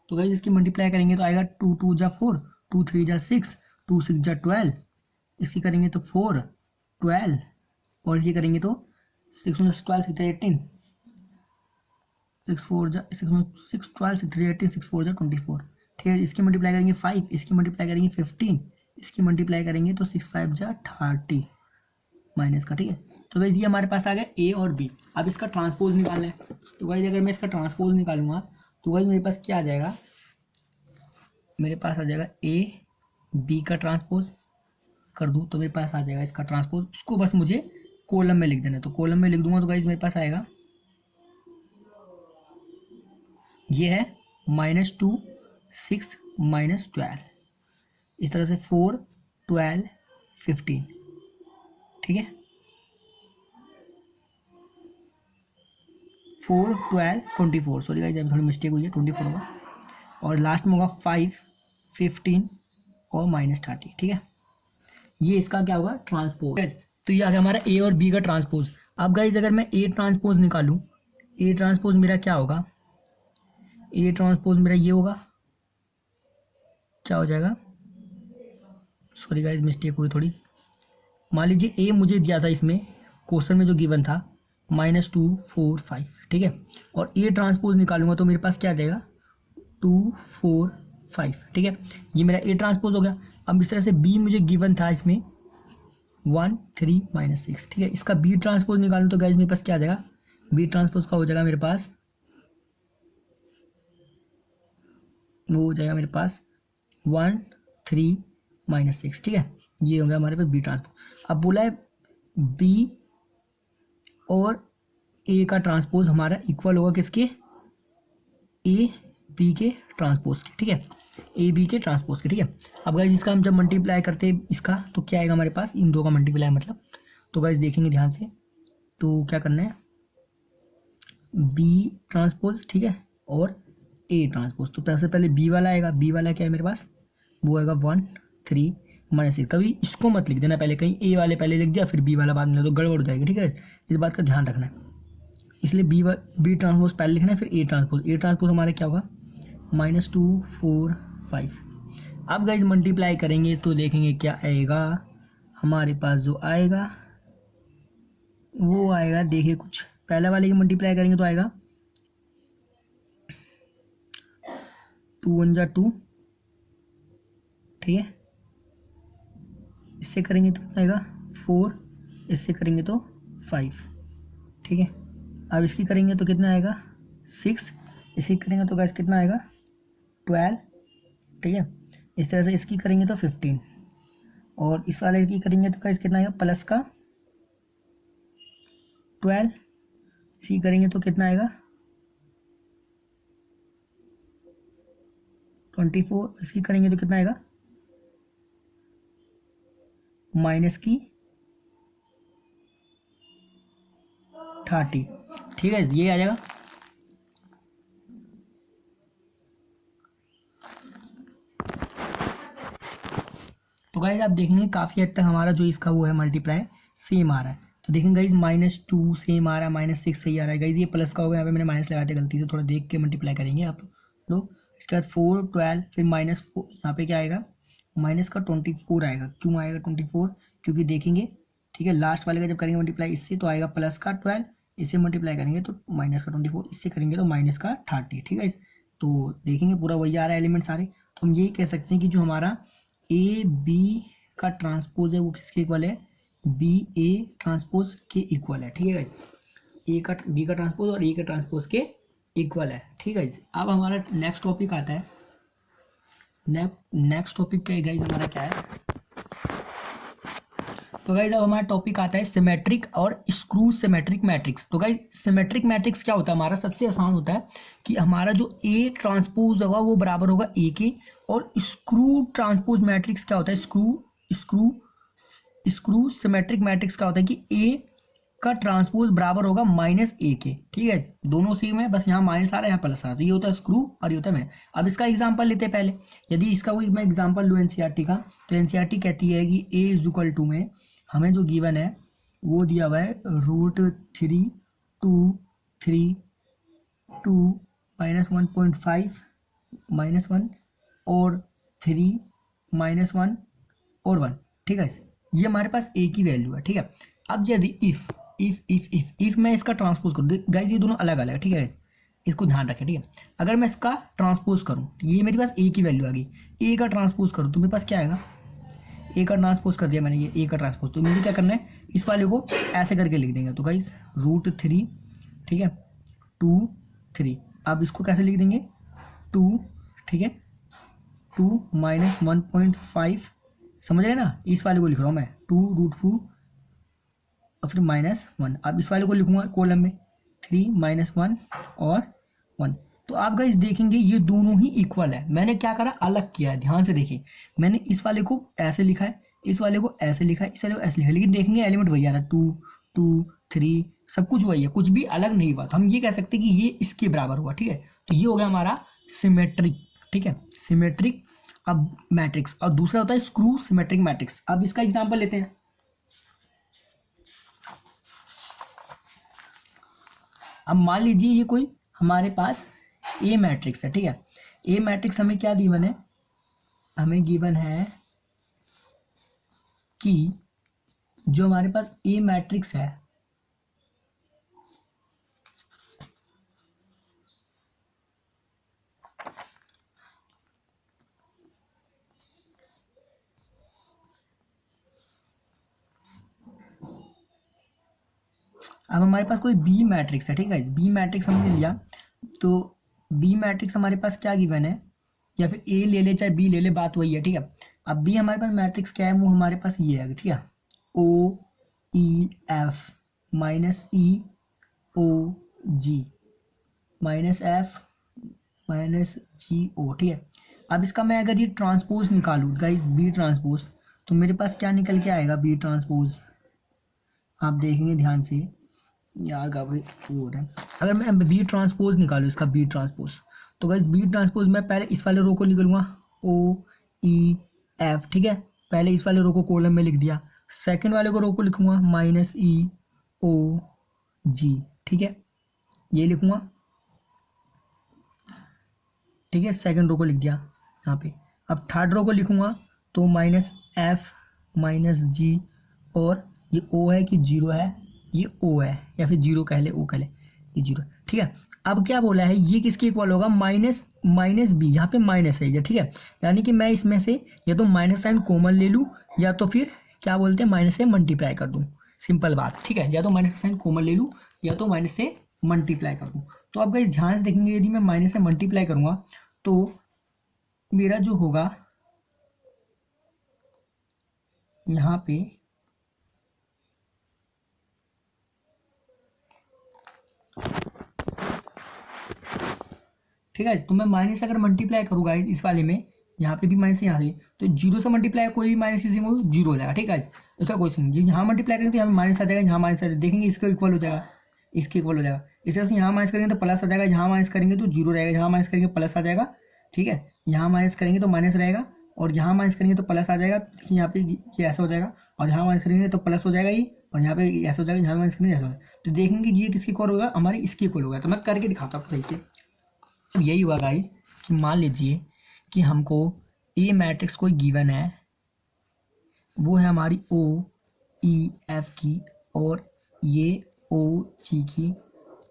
तो गाइस इसकी मल्टीप्लाई करेंगे तो आएगा 2 2 जा 4 2 3 जा 6 2 6 जा 12, इसकी करेंगे तो 4 12, और ये करेंगे तो 6 12 6 18 6 4 जा 6 12 6 3 18 6 4 जा 24, ठीक है। इसकी मल्टीप्लाई करेंगे 5, इसकी मल्टीप्लाई करेंगे 15, इसकी मल्टीप्लाई करेंगे तो 6 5 जा 30 माइनस का, ठीक है। तो गाइस ये हमारे पास आ गया ए और बी। अब इसका ट्रांसपोज निकालना है, तो गाइस अगर मैं इसका ट्रांसपोज निकालूंगा तो गाइस मेरे पास क्या आ जाएगा, मेरे पास आ जाएगा ए बी का ट्रांसपोज कर दूं तो मेरे पास आ जाएगा इसका ट्रांसपोज, उसको बस मुझे कॉलम में लिख देना है, तो कॉलम में लिख दूंगा तो गाइस मेरे पास आएगा ये है -2 6 -12, इस तरह से 4 12 15, ठीक है, 4 12 24, सॉरी गाइस अभी थोड़ी मिस्टेक हुई है, 24 होगा, और लास्ट में होगा 5 15 और -30, ठीक है। ये इसका क्या होगा ट्रांसपोज। तो ये आ गया हमारा ए और बी का ट्रांसपोज। अब गाइज अगर मैं ए ट्रांसपोज निकालूं, ए ट्रांसपोज मेरा क्या होगा, ए ट्रांसपोज मेरा ये होगा, क्या हो जाएगा, सॉरी गाइज मिस्टेक हुई थोड़ी। मान लीजिए ए मुझे दिया था इसमें क्वेश्चन में जो गिवन था -2 4 5, ठीक है, और ए ट्रांसपोज निकालूंगा तो मेरे पास क्या आ जाएगा 2 4 5, ठीक है, ये मेरा ए ट्रांसपोज हो गया। अब इस तरह से बी मुझे गिवन था इसमें 1 3 -6, ठीक है, इसका बी ट्रांसपोज निकालूं तो गाइज मेरे पास क्या आ जाएगा, बी ट्रांसपोज का हो जाएगा मेरे पास, वो हो जाएगा मेरे पास 1 3 -6, ठीक है, ये हो गया हमारे पास बी ट्रांसपोज। अब बोला है बी और ए का ट्रांसपोज हमारा इक्वल होगा किसके, ए बी के ट्रांसपोज के, ठीक है, ए बी के ट्रांसपोज के, ठीक है। अब गाइज इसका हम जब मल्टीप्लाई करते हैं इसका तो क्या आएगा हमारे पास, इन दो का मल्टीप्लाई मतलब, तो गाइज देखेंगे ध्यान से, तो क्या करना है, बी ट्रांसपोज, ठीक है, और ए ट्रांसपोज। तो सबसे पहले बी वाला आएगा, बी वाला क्या है मेरे पास, वो आएगा 1 3 -6। कभी इसको मत लिख देना पहले, कहीं ए वाले पहले लिख दिया फिर बी वाला बाद में, तो गड़बड़ हो जाएगी, ठीक है, इस बात का ध्यान रखना है। इसलिए बी ट्रांसपोज पहले लिखना है, फिर ए ट्रांसपोज। ए ट्रांसपोज हमारा क्या होगा -2 4 5। अब गाइज मल्टीप्लाई करेंगे तो देखेंगे क्या आएगा हमारे पास, जो आएगा वो आएगा, देखिए कुछ पहले वाले की मल्टीप्लाई करेंगे तो आएगा 2 1 जा 2, ठीक है, इससे करेंगे तो कितना आएगा 4, इससे करेंगे तो 5, ठीक है। अब इसकी करेंगे तो कितना आएगा 6, इसकी करेंगे तो गाइस कितना आएगा 12, ठीक है। इस तरह से इसकी करेंगे तो 15, और इस वाले की करेंगे तो गाइस कितना आएगा प्लस का 12, इसकी करेंगे तो कितना आएगा 24, इसकी करेंगे तो कितना आएगा माइनस की 30, ठीक है, ये आ जाएगा। तो गाइज आप देखेंगे काफ़ी हद तक हमारा जो इसका वो है मल्टीप्लाई सेम आ रहा है। तो देखेंगे गाइज -2 सेम आ रहा है, -6 सही आ रहा है गाइज, ये प्लस का होगा, यहाँ पे मैंने माइनस लगाते गलती से, थोड़ा देख के मल्टीप्लाई करेंगे आप लोग। इसके बाद 4 12 फिर -4, यहाँ पे क्या आएगा माइनस का 24 आएगा। क्यों आएगा 24, क्योंकि देखेंगे, ठीक है, लास्ट वाले का जब करेंगे मल्टीप्लाई इससे तो आएगा प्लस का 12, इससे मल्टीप्लाई करेंगे तो माइनस का 24, इससे करेंगे तो माइनस का 30, ठीक है। तो देखेंगे पूरा वही आ रहा है एलिमेंट सारे। तो हम यही कह सकते हैं कि जो हमारा ए बी का ट्रांसपोज है वो किसके इक्वल है, बी ए ट्रांसपोज के इक्वल है, ठीक है गाइस, ए का बी का ट्रांसपोज और ए के ट्रांसपोज के इक्वल है, ठीक है गाइस। अब हमारा नेक्स्ट टॉपिक आता है, नेक्स्ट टॉपिक क्या है गाइस हमारा, क्या है, तो गाइस अब हमारा टॉपिक आता है सिमेट्रिक और स्क्रू सिमेट्रिक मैट्रिक्स। तो गाइस सिमेट्रिक मैट्रिक्स क्या होता है हमारा, सबसे आसान होता है कि हमारा जो ए ट्रांसपोज होगा वो बराबर होगा ए के, और स्क्रू ट्रांसपोज मैट्रिक्स क्या होता है, स्क्रू सिमेट्रिक मैट्रिक्स क्या होता है कि ए का ट्रांसपोज बराबर होगा -a के, ठीक है, दोनों सेम है, बस यहाँ माइनस आ रहा है यहाँ प्लस आ रहा है, तो ये होता है स्क्रू और ये होता है मैं। अब इसका एग्जांपल लेते हैं पहले, यदि इसका कोई मैं एग्जांपल लूँ एनसीईआरटी का, तो एनसीईआरटी कहती है कि a इक्वल टू में हमें जो गिवन है वो दिया हुआ है √3 2 3 2 -1.5 -1 और 3 -1 और 1, ठीक है, ये हमारे पास a की वैल्यू है, ठीक है। अब यदि इफ मैं इसका ट्रांसपोज करूँ, गाइस ये दोनों अलग अलग है, ठीक है, इसको ध्यान रखें, ठीक है। अगर मैं इसका ट्रांसपोज करूँ तो ये मेरे पास a की वैल्यू आ गई, a का ट्रांसपोज करूँ तो मेरे पास क्या आएगा, ए का ट्रांसपोज कर दिया मैंने, ये ए का ट्रांसपोज, तो मुझे क्या करना है इस वाले को ऐसे करके लिख देंगे, तो गाइस √3, ठीक है 2 3, अब इसको कैसे लिख देंगे 2, ठीक है 2 -1.5, समझ रहे ना, इस वाले को लिख रहा हूँ मैं 2 और फिर -1। अब इस वाले को लिखूंगा कॉलम में 3 -1 और 1। तो आप गाइस देखेंगे ये दोनों ही इक्वल है, मैंने क्या करा अलग किया है, ध्यान से देखिए, मैंने इस वाले को ऐसे लिखा है, इस वाले को ऐसे लिखा है, इस वाले को ऐसे लिखा है, लेकिन देखेंगे एलिमेंट वही आ रहा है 2 2 3, सब कुछ वही है, कुछ भी अलग नहीं हुआ। तो हम ये कह सकते हैं कि ये इसके बराबर हुआ, ठीक है। तो ये हो गया हमारा सिमेट्रिक, ठीक है, सिमेट्रिक अब मैट्रिक्स। और दूसरा होता है स्क्रू सिमेट्रिक मैट्रिक्स। अब इसका एग्जाम्पल लेते हैं, अब मान लीजिए ये कोई हमारे पास ए मैट्रिक्स है, ठीक है। ए मैट्रिक्स हमें क्या गिवन है, हमें गिवन है कि जो हमारे पास ए मैट्रिक्स है अब हमारे पास कोई बी मैट्रिक्स है, ठीक है। बी मैट्रिक्स हमने लिया तो बी मैट्रिक्स हमारे पास क्या गिवन है, या फिर ए ले ले चाहे बी ले ले, बात वही है, ठीक है। अब बी हमारे पास मैट्रिक्स क्या है, वो हमारे पास ये है, ठीक है, ओ ई एफ माइनस ई ओ जी माइनस एफ माइनस जी ओ, ठीक है। अब इसका मैं अगर ये ट्रांसपोज निकालूँ गाइस, बी ट्रांसपोज, तो मेरे पास क्या निकल के आएगा, बी ट्रांसपोज, आप देखेंगे ध्यान से यार का वो हो रहा है। अगर मैं बी ट्रांसपोज निकालूँ इसका, बी ट्रांसपोज, तो गाइस बी ट्रांसपोज मैं पहले इस वाले रो को लिख लूँगा ओ ई एफ, ठीक है। पहले इस वाले रो को कॉलम में लिख दिया, सेकंड वाले को रो को लिखूँगा माइनस ई ओ जी, ठीक है, ये लिखूँगा, ठीक है। सेकंड रो को लिख दिया यहाँ पे। अब थर्ड रो को लिखूँगा तो माइनस एफ माइनस जी, और ये ओ है कि जीरो है, ये ओ है, या फिर जीरो कह ले, ओ कह ले, ये जीरो, ठीक है। अब क्या बोला है, ये किसके इक्वल होगा, माइनस माइनस बी, यहाँ पे माइनस है ये, ठीक है। यानी कि मैं इसमें से या तो माइनस साइन कॉमन ले लूँ, या तो फिर क्या बोलते हैं माइनस से मल्टीप्लाई कर दूँ, सिंपल बात, ठीक है। या तो माइनस साइन कॉमन ले लूँ, या तो माइनस से मल्टीप्लाई कर दूँ। तो अब गाइस ध्यान से देखेंगे, यदि मैं माइनस से मल्टीप्लाई करूँगा तो मेरा जो होगा यहाँ पे ठीक है, तो मैं माइनस अगर मल्टीप्लाई करूँगा इस वाले में, यहाँ पे भी माइनस, यहाँ से, तो जीरो से मल्टीप्लाई कोई भी माइनस किसी में जीरो हो जाएगा, ठीक है। इसका क्वेश्चन जी यहाँ मल्टीप्लाई करेंगे तो यहाँ माइनस आ जाएगा, यहाँ माइनस आ जाएगा, देखेंगे इसका इक्वल हो जाएगा, इसके इक्वल हो जाएगा। इस तरह से यहाँ माइनस करेंगे तो प्लस आ जाएगा, यहाँ माइनस करेंगे तो जीरो रहेगा, यहाँ माइनस करेंगे प्लस आ जाएगा, ठीक है। यहाँ माइनस करेंगे तो माइनस रहेगा, और यहाँ माइनस करेंगे तो प्लस आ जाएगा, देखिए यहाँ पे ये ऐसा हो जाएगा, और यहाँ माइनस करेंगे तो प्लस हो जाएगा ये, और यहाँ पे ऐसा हो जाएगा, यहाँ माइनस करेंगे ऐसा हो जाएगा। तो देखेंगे ये किसकी इक्वल होगा, हमारे इसकी इक्वल होगा। तो मैं करके दिखाता हूँ सही से। अब यही हुआ गाइस कि मान लीजिए कि हमको ए मैट्रिक्स कोई गिवन है, वो है हमारी ओ ई एफ की, और ये ओ जी की,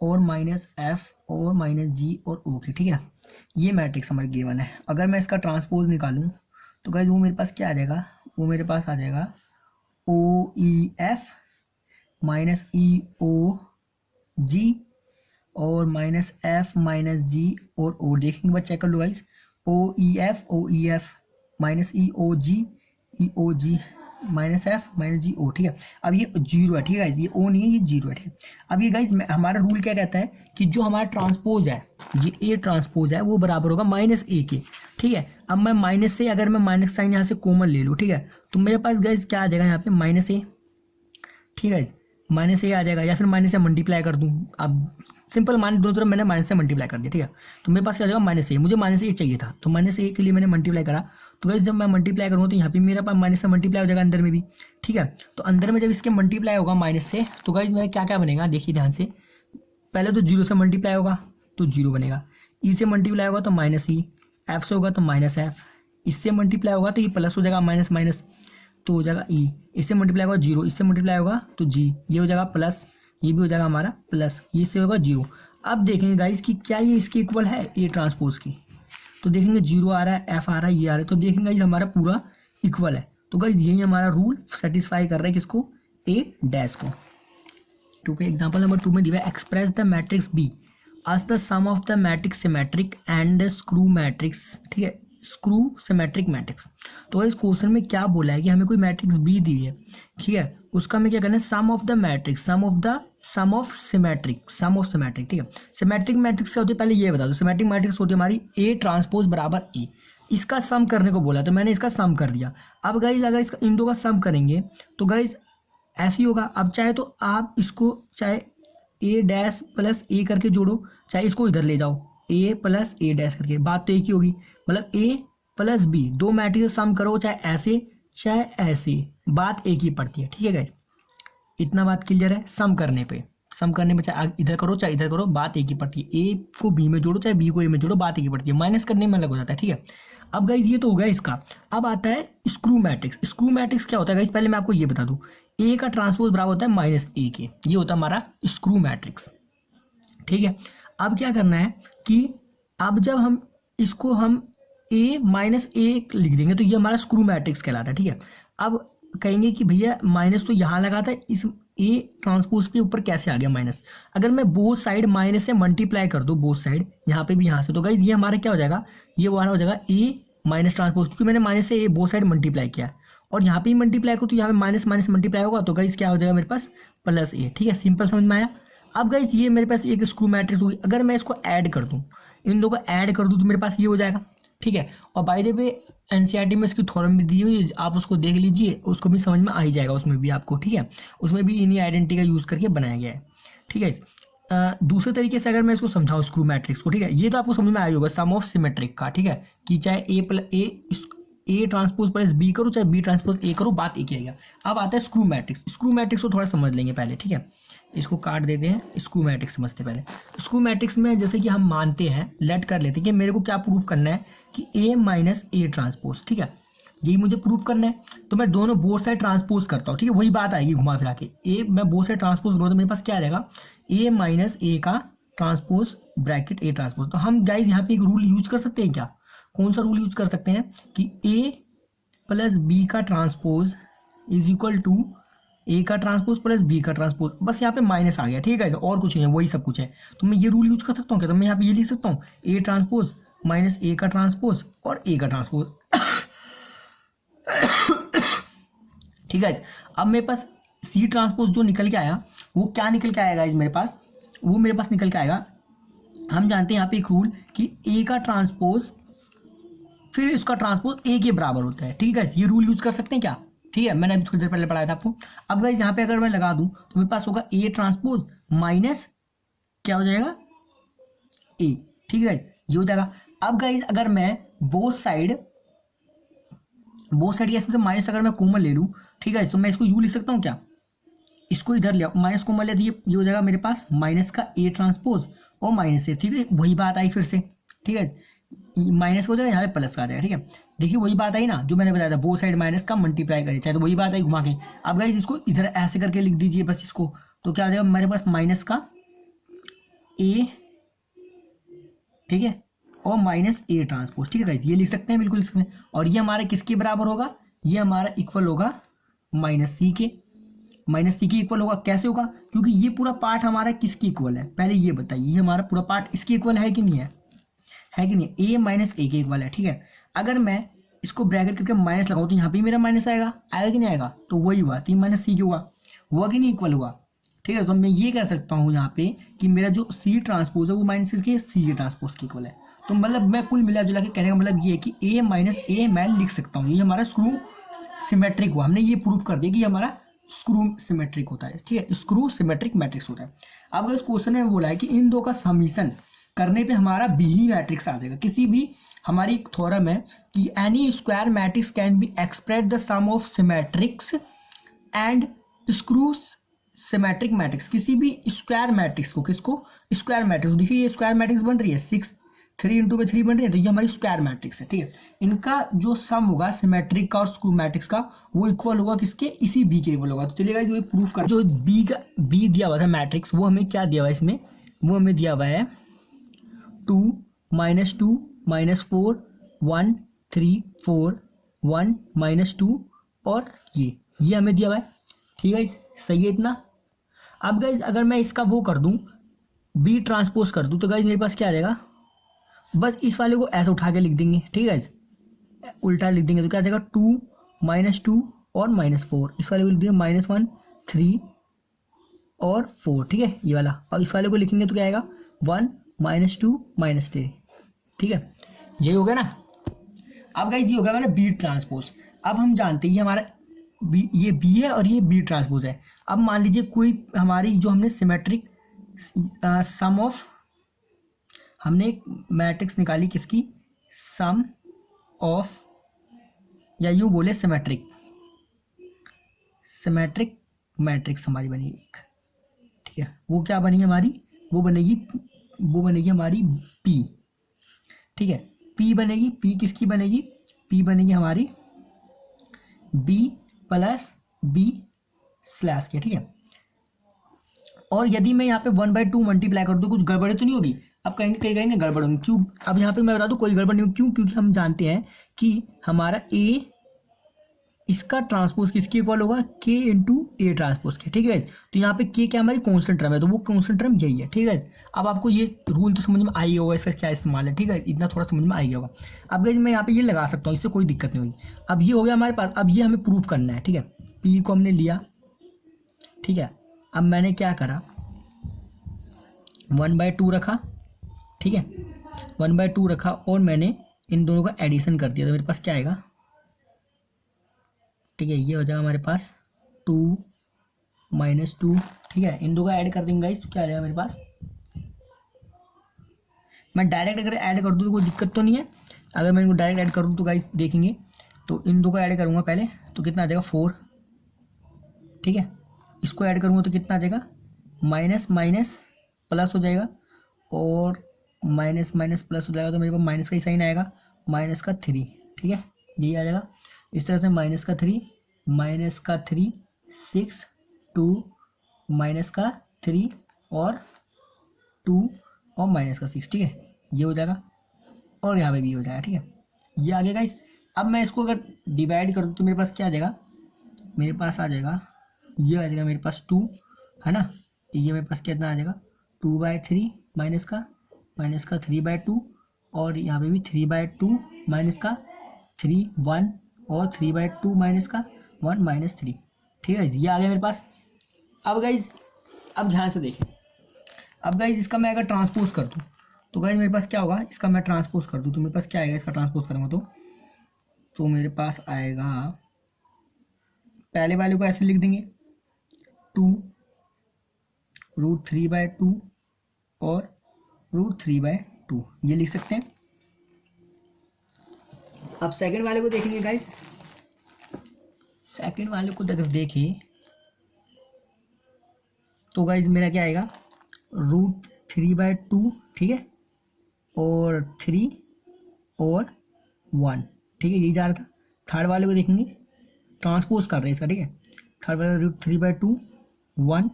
और माइनस एफ और माइनस जी और ओ की, ठीक है। ये मैट्रिक्स हमारी गिवन है। अगर मैं इसका ट्रांसपोज निकालूं तो गाइस वो मेरे पास क्या आ जाएगा, वो मेरे पास आ जाएगा ओ ई एफ माइनस ई ओ जी और माइनस एफ माइनस जी और ओ। देखेंगे बस, चेक कर लो गाइस, ओ ई एफ माइनस ई ओ जी माइनस एफ माइनस जी ओ, ठीक है। अब ये जीरो है, ठीक है गाइस, ये ओ नहीं है, ये जीरो है, ठीक है। अब ये गाइस हमारा रूल क्या कहता है कि जो हमारा ट्रांसपोज है, ये ए ट्रांसपोज है, वो बराबर होगा माइनस ए के, ठीक है। अब मैं माइनस से, अगर मैं माइनस साइन यहाँ से कॉमन ले लूँ, ठीक है, तो मेरे पास गाइस क्या आ जाएगा यहाँ पे माइनस ए, ठीक है, माइनस ए आ जाएगा, या फिर माइनस से मल्टीप्लाई कर दूँ। अब सिंपल मान दोनों तरफ मैंने माइनस से मल्टीप्लाई कर दिया, ठीक है। तो मेरे पास क्या हो जाएगा माइनस ए, मुझे माइनस ए चाहिए था, तो माइनस ए के लिए मैंने मल्टीप्लाई करा। तो वैसे जब मैं मल्टीप्लाई करूँगा तो यहाँ पे मेरा पास माइनस से मल्टीप्लाई हो जाएगा अंदर में भी, ठीक है। तो अंदर में जब इसके मल्टीप्लाई होगा माइनस से, तो गाइस मेरा क्या क्या बनेगा, देखिए ध्यान से। पहले तो जीरो से मल्टीप्लाई होगा तो जीरो बनेगा, ई से मल्टीप्लाई होगा तो माइनस ई, एफ से होगा तो माइनस एफ, इससे मल्टीप्लाई होगा तो ये प्लस हो जाएगा, माइनस माइनस तो हो जाएगा ई, इससे मल्टीप्लाई होगा जीरो, इससे मल्टीप्लाई होगा तो जी, ये हो जाएगा प्लस, ये भी हो जाएगा हमारा प्लस, ये से होगा जीरो। अब देखेंगे गाइस कि क्या ये इसके इक्वल है ए ट्रांसपोज की, तो देखेंगे जीरो आ रहा है, एफ आ रहा है, ये आ रहा है, तो देखेंगे गाइस हमारा पूरा इक्वल है। तो गाइस यही हमारा रूल सेटिस्फाई कर रहा है किसको, ए डैश को। टू पे एग्जांपल नंबर 2 में दिया है, express the matrix b as the sum of the matrix symmetric and the screw matrix, ठीक है, स्क्रू सिमेट्रिक मैट्रिक्स। तो इस क्वेश्चन में क्या बोला है कि हमें कोई मैट्रिक्स बी दी है, ठीक है, उसका हमें क्या करना है, sum of the matrix, sum of symmetric, ठीक है। सिमेट्रिक मैट्रिक्स क्या होती है पहले ये बता दो। सिमेट्रिक मैट्रिक्स होती है हमारी ए ट्रांसपोज बराबर ए, इसका सम करने को बोला तो मैंने इसका सम कर दिया। अब गाइज अगर इसका इन दो का सम करेंगे तो गाइज ऐसे ही होगा। अब चाहे तो आप इसको चाहे ए डैश प्लस ए करके जोड़ो, चाहे इसको इधर ले जाओ ए प्लस ए डैश करके, बात तो एक ही होगी। मतलब ए प्लस बी, दो मैट्रिक्स सम करो चाहे ऐसे बात एक ही पड़ती है, ठीक है गाइस। इतना बात क्लियर है सम करने पे, सम करने में चाहे इधर करो चाहे इधर करो, बात एक ही पड़ती है। ए को बी में जोड़ो चाहे बी को ए में जोड़ो, बात एक ही पड़ती है। माइनस करने में अलग हो जाता है, ठीक है। अब गाइज ये तो हो गया इसका। अब आता है स्क्रू मैट्रिक्स। स्क्रू मैट्रिक्स क्या होता है गाइज, पहले मैं आपको ये बता दूं, ए का ट्रांसपोज बराबर होता है माइनस ए के, ये होता है हमारा स्क्रू मैट्रिक्स, ठीक है। अब क्या करना है कि अब जब हम इसको हम ए माइनस ए लिख देंगे तो ये हमारा स्क्रू मैट्रिक्स कहलाता है, ठीक है। अब कहेंगे कि भैया माइनस तो यहाँ लगा था, इस ए ट्रांसपोज के ऊपर कैसे आ गया माइनस। अगर मैं बोथ साइड माइनस से मल्टीप्लाई कर दूँ, बोथ साइड यहाँ पे भी यहाँ से, तो गाइज ये हमारा क्या हो जाएगा, ये हमारा हो जाएगा ए माइनस ट्रांसपोज, क्योंकि मैंने माइनस से ए बोथ साइड मल्टीप्लाई किया और यहाँ पे मल्टीप्लाई करूँ तो यहाँ पे माइनस माइनस मल्टीप्लाई होगा, तो गाइज क्या हो जाएगा मेरे पास प्लस ए, ठीक है। सिंपल समझ में आया। अब गाइज ये मेरे पास एक स्क्रू मैट्रिक्स होगी। अगर मैं इसको ऐड कर दूँ, इन दो को ऐड कर दूँ तो मेरे पास ये हो जाएगा, ठीक है। और बाय द वे एनसीईआरटी में इसकी थ्योरम भी दी हुई है, आप उसको देख लीजिए, उसको भी समझ में आ ही जाएगा उसमें भी आपको, ठीक है। उसमें भी इन्हीं आइडेंटिटी का यूज़ करके बनाया गया है, ठीक है। दूसरे तरीके से अगर मैं इसको समझाऊँ स्क्रू मैट्रिक्स को, ठीक है, ये तो आपको समझ में आया होगा सम ऑफ सिमेट्रिक का, ठीक है, कि चाहे ए ट्रांसपोज प्लस बी करो चाहे बी ट्रांसपोज ए करो, बात एक ही आएगा। अब आता है स्क्रू मैट्रिक्स। स्क्रू मैट्रिक्स को थोड़ा समझ लेंगे पहले, ठीक है। इसको काट देते हैं, स्क्रू मैट्रिक्स समझते पहले। स्क्रू मैट्रिक्स में जैसे कि हम मानते हैं, लेट कर लेते हैं कि मेरे को क्या प्रूफ करना है कि ए माइनस ए ट्रांसपोज, ठीक है, यही मुझे प्रूफ करना है। तो मैं दोनों बोथ साइड ट्रांसपोज करता हूँ, ठीक है, वही बात आएगी घुमा फिरा के। ए मैं बोथ साइड ट्रांसपोज करूँ तो मेरे पास क्या आ जाएगा, ए माइनस ए का ट्रांसपोज ब्रैकेट ए ट्रांसपोज। तो हम गाइज यहाँ पे एक रूल यूज कर सकते हैं क्या, कौन सा रूल यूज कर सकते हैं कि ए प्लस बी का ट्रांसपोज इज इक्वल टू ए का ट्रांसपोज प्लस बी का ट्रांसपोज। बस यहाँ पे माइनस आ गया, ठीक है, और कुछ नहीं है, वही सब कुछ है। तो मैं ये रूल यूज कर सकता हूँ क्या, तो मैं यहाँ पे ये लिख सकता हूँ ए ट्रांसपोज माइनस ए का ट्रांसपोज और ए का ट्रांसपोज, ठीक है। अब मेरे पास सी ट्रांसपोज जो निकल के आया वो क्या निकल के आएगा मेरे पास, वो मेरे पास निकल के आएगा, हम जानते हैं यहाँ पे एक रूल कि ए का ट्रांसपोज फिर इसका ट्रांसपोज ए के बराबर होता है, ठीक है। ये रूल यूज कर सकते हैं क्या, ठीक है, मैंने अभी थोड़ी देर पहले पढ़ाया था आपको। अब गाइस यहाँ पे अगर मैं लगा दूं तो मेरे पास होगा ए ट्रांसपोज माइनस क्या हो जाएगा ए, ठीक है गाइस, ये हो जाएगा। अब गाइस अगर मैं बोथ साइड इसमें से माइनस अगर मैं कॉमन ले लूँ, ठीक है, तो मैं इसको यू लिख सकता हूँ क्या, इसको इधर ले माइनस कॉमन ले, तो ये हो जाएगा मेरे पास माइनस का ए ट्रांसपोज और माइनस ए, ठीक है, वही बात आई फिर से, ठीक है, माइनस का हो जाएगा यहाँ पे प्लस का आ जाएगा, ठीक है। देखिए वही बात आई ना जो मैंने बताया था, बोथ साइड माइनस का मल्टीप्लाई करें चाहे, तो वही बात आई घुमा के। अब गाइस इसको इधर ऐसे करके लिख दीजिए बस इसको, तो क्या आ जाएगा मेरे पास माइनस का ए, ठीक है, और माइनस ए ट्रांसपोज, ठीक है गाइस, ये लिख सकते हैं, बिल्कुल लिख सकते हैं। और ये हमारा किसके बराबर होगा, ये हमारा इक्वल होगा माइनस सी के, माइनस सी के इक्वल होगा। कैसे होगा, क्योंकि ये पूरा पार्ट हमारा किसके इक्वल है, पहले ये बताइए, ये हमारा पूरा पार्ट इसके इक्वल है कि नहीं है, है कि नहीं, ए माइनस ए के इक्वल है, ठीक है। अगर मैं इसको ब्रैकेट करके माइनस लगाऊं तो यहाँ पे मेरा माइनस आएगा, आएगा कि नहीं आएगा, तो वही हुआ, 3 माइनस सी क्यों हुआ कि नहीं, इक्वल हुआ, ठीक है। तो मैं ये कह सकता हूँ यहाँ पे कि मेरा जो सी ट्रांसपोज है वो माइनस के सी ट्रांसपोज के इक्वल है। तो मतलब मैं कुल मिला जुला के कहने का मतलब ये है कि ए माइनस ए मैं लिख सकता हूँ, ये हमारा स्क्रू सिमेट्रिक हुआ। हमने ये प्रूफ कर दिया कि हमारा स्क्रू सिमेट्रिक होता है, ठीक है, स्क्रू सिमेट्रिक मैट्रिक्स होता है। अब इस क्वेश्चन में बोला है कि इन दो का समीशन करने पे हमारा बी ही मैट्रिक्स आ जाएगा। किसी भी हमारी एक थ्योरम है कि any square matrix can be express the sum of symmetrics and screw symmetric matrix. किसी भी स्क्वायर मैट्रिक्स को, किसको, स्क्वायर मैट्रिक्स, देखिए ये स्क्वायर मैट्रिक्स बन रही है 6 3 इंटू में 3 बन रही है, तो ये हमारी स्क्वायर मैट्रिक्स है, ठीक है। इनका जो सम होगा सिमेट्रिक का और स्क्रू मैट्रिक्स का वो इक्वल होगा किसके, इसी बी के इक्वल होगा। तो चलिए गाइस वो प्रूफ कर, जो बी का बी दिया हुआ था मैट्रिक्स, वो हमें क्या दिया हुआ है इसमें, वो हमें दिया हुआ है 2 -2 -4 1 3 4 1 -2 और ये हमें दिया हुआ है, ठीक है, सही है इतना। अब गाइज अगर मैं इसका वो कर दूं, बी ट्रांसपोज कर दूं, तो गाइज मेरे पास क्या आ जाएगा, बस इस वाले को ऐसे उठा के लिख देंगे, ठीक है गाइज, उल्टा लिख देंगे तो क्या आ जाएगा 2 -2 और -4, इस वाले को लिख देंगे -1 3 और 4, ठीक है, ये वाला। और इस वाले को लिखेंगे तो क्या आएगा 1 -2 -3, ठीक है, यही हो गया ना। अब गाइज ये हो गया हमारा बी ट्रांसपोज। अब हम जानते हैं ये हमारा बी, ये बी है और ये बी ट्रांसपोज है। अब मान लीजिए कोई हमारी जो हमने सिमेट्रिक सम ऑफ, हमने एक मैट्रिक्स निकाली किसकी, सम ऑफ, या यूँ बोले सिमेट्रिक मैट्रिक्स हमारी बनी एक, ठीक ठीक है, वो क्या बनेगी हमारी, वो बनेगी हमारी पी, ठीक है, पी बनेगी, पी किसकी बनेगी, पी बनेगी हमारी बी प्लस बी स्लैश के, ठीक है। और यदि मैं यहाँ पे 1/2 मल्टीप्लाई कर दूँ कुछ गड़बड़ी तो नहीं होगी, अब कहीं गड़बड़ होगी, क्यों, अब यहाँ पे मैं बता दूँ कोई गड़बड़ नहीं होगी, क्यों, क्योंकि हम जानते हैं कि हमारा ए इसका ट्रांसपोज किसके इक्वल होगा, के इंटू ए ट्रांसपोज के, ठीक है। तो यहाँ पे के क्या हमारी कॉन्स्टेंट टर्म है, तो वो कॉन्स्टेंट टर्म यही है, ठीक है। अब आपको ये रूल तो समझ में आई होगा, इसका क्या इस्तेमाल है, ठीक है, इतना थोड़ा समझ में आई होगा। अब गाइस मैं यहाँ पे ये लगा सकता हूँ, इससे कोई दिक्कत नहीं होगी। अब ये हो गया हमारे पास, अब ये हमें प्रूफ करना है, ठीक है। पी को हमने लिया, ठीक है। अब मैंने क्या करा, 1/2 रखा, ठीक है, 1/2 रखा और मैंने इन दोनों का एडिशन कर दिया, तो मेरे पास क्या आएगा, ठीक है, ये हो जाएगा हमारे पास 2 - 2, ठीक है। इन दो का ऐड कर देंगे गाइस, तो क्या आ जाएगा मेरे पास, मैं डायरेक्ट अगर ऐड कर दूँ तो कोई दिक्कत तो नहीं है, अगर मैं इनको डायरेक्ट ऐड कर दूँ तो गाइस देखेंगे, तो इन दो का ऐड करूँगा पहले, तो कितना आ जाएगा 4, ठीक है। इसको ऐड करूँगा तो कितना आ जाएगा, माइनस माइनस प्लस हो जाएगा, और माइनस माइनस प्लस हो जाएगा, तो मेरे पास माइनस का ही साइन आएगा, माइनस का 3, ठीक है, यही आ जाएगा। इस तरह से माइनस का 3 6 2 माइनस का 3 और 2 और माइनस का 6, ठीक है, ये हो जाएगा, और यहाँ पे भी हो जाएगा, ठीक है, ये आ गया गाइस। अब मैं इसको अगर डिवाइड कर दूँ तो मेरे पास क्या आ जाएगा, मेरे पास आ जाएगा, ये आ जाएगा मेरे पास 2, है ना, ये मेरे पास कितना आ जाएगा 2/3 माइनस का 3/2, और यहाँ पे भी 3/2 माइनस का 3 1, और 3/2 माइनस का 1 - 3, ठीक है, ये आ गया मेरे पास। अब गाइज, अब ध्यान से देखें, अब गाइज इसका मैं अगर ट्रांसपोज कर दूँ तो गाइज मेरे पास क्या होगा, इसका मैं ट्रांसपोज कर दूँ तो मेरे पास क्या आएगा, इसका ट्रांसपोज करूँगा तो मेरे पास आएगा, पहले वाले को ऐसे लिख देंगे 2√3/2 और √3/2, ये लिख सकते हैं। अब सेकंड वाले को देखेंगे गाइज, सेकंड वाले को अगर देखिए तो गाइज मेरा क्या आएगा, √3/2, ठीक है, और 3 और 1, ठीक है, यही जा रहा था। थर्ड वाले को देखेंगे, ट्रांसपोज कर रहे हैं इसका, ठीक है, थर्ड वाले √3/2 1